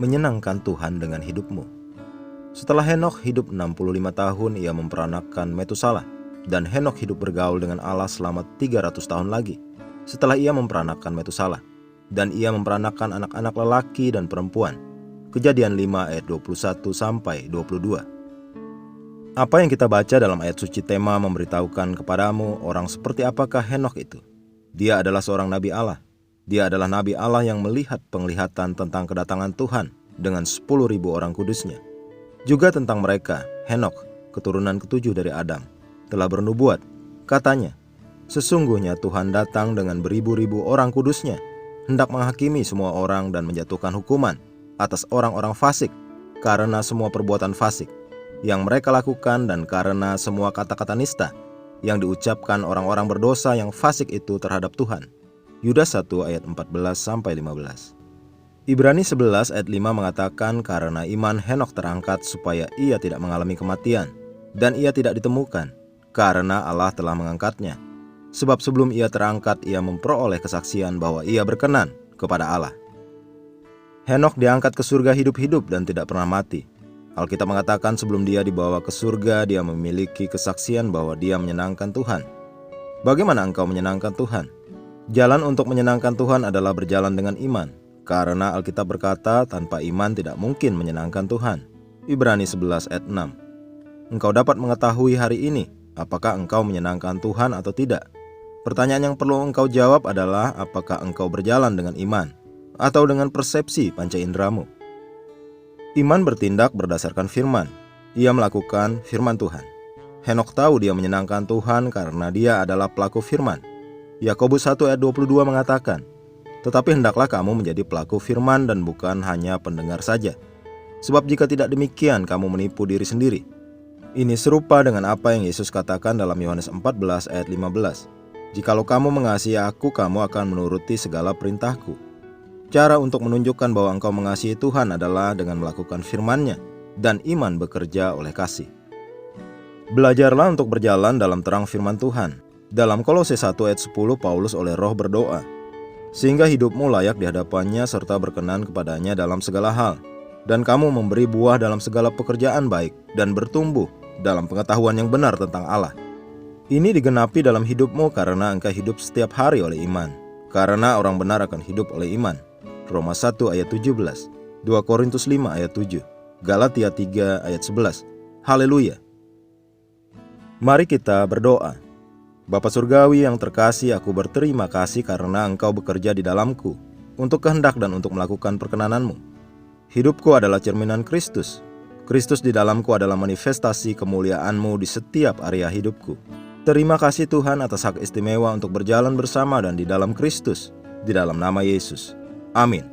menyenangkan Tuhan dengan hidupmu. Setelah Henokh hidup 65 tahun, ia memperanakkan Metusalah, dan Henokh hidup bergaul dengan Allah selama 300 tahun lagi. Setelah ia memperanakkan Metusalah, dan ia memperanakkan anak-anak lelaki dan perempuan. Kejadian 5 ayat 21 sampai 22. Apa yang kita baca dalam ayat suci tema memberitahukan kepadamu orang seperti apakah Henokh itu. Dia adalah seorang nabi Allah. Dia adalah nabi Allah yang melihat penglihatan tentang kedatangan Tuhan dengan 10.000 orang kudusnya. Juga tentang mereka, Henokh, keturunan ketujuh dari Adam, telah bernubuat. Katanya, sesungguhnya Tuhan datang dengan beribu-ribu orang kudusnya, hendak menghakimi semua orang dan menjatuhkan hukuman atas orang-orang fasik karena semua perbuatan fasik yang mereka lakukan dan karena semua kata-kata nista yang diucapkan orang-orang berdosa yang fasik itu terhadap Tuhan. Yudas 1 ayat 14-15. Ibrani 11 ayat 5 mengatakan karena iman Henokh terangkat supaya ia tidak mengalami kematian, dan ia tidak ditemukan, karena Allah telah mengangkatnya. Sebab sebelum ia terangkat, ia memperoleh kesaksian bahwa ia berkenan kepada Allah. Henokh diangkat ke surga hidup-hidup dan tidak pernah mati. Alkitab mengatakan sebelum dia dibawa ke surga, dia memiliki kesaksian bahwa dia menyenangkan Tuhan. Bagaimana engkau menyenangkan Tuhan? Jalan untuk menyenangkan Tuhan adalah berjalan dengan iman, karena Alkitab berkata tanpa iman tidak mungkin menyenangkan Tuhan. Ibrani 11 ayat 6. Engkau dapat mengetahui hari ini apakah engkau menyenangkan Tuhan atau tidak. Pertanyaan yang perlu engkau jawab adalah apakah engkau berjalan dengan iman atau dengan persepsi panca inderamu. Iman bertindak berdasarkan firman. Ia melakukan firman Tuhan. Henokh tahu dia menyenangkan Tuhan karena dia adalah pelaku firman. Yakobus 1 ayat 22 mengatakan, tetapi hendaklah kamu menjadi pelaku firman dan bukan hanya pendengar saja. Sebab jika tidak demikian, kamu menipu diri sendiri. Ini serupa dengan apa yang Yesus katakan dalam Yohanes 14 ayat 15. Jikalau kamu mengasihi aku, kamu akan menuruti segala perintahku. Cara untuk menunjukkan bahwa engkau mengasihi Tuhan adalah dengan melakukan firman-Nya, dan iman bekerja oleh kasih. Belajarlah untuk berjalan dalam terang firman Tuhan. Dalam Kolose 1 ayat 10, Paulus oleh Roh berdoa, sehingga hidupmu layak di hadapannya serta berkenan kepadanya dalam segala hal, dan kamu memberi buah dalam segala pekerjaan baik dan bertumbuh dalam pengetahuan yang benar tentang Allah. Ini digenapi dalam hidupmu karena engkau hidup setiap hari oleh iman, karena orang benar akan hidup oleh iman. Roma 1 ayat 17, 2 Korintus 5 ayat 7, Galatia 3 ayat 11. Haleluya. Mari kita berdoa. Bapa Surgawi yang terkasih, aku berterima kasih karena Engkau bekerja di dalamku untuk kehendak dan untuk melakukan perkenanan-Mu. Hidupku adalah cerminan Kristus. Kristus di dalamku adalah manifestasi kemuliaan-Mu di setiap area hidupku. Terima kasih Tuhan atas hak istimewa untuk berjalan bersama dan di dalam Kristus, di dalam nama Yesus. Amin.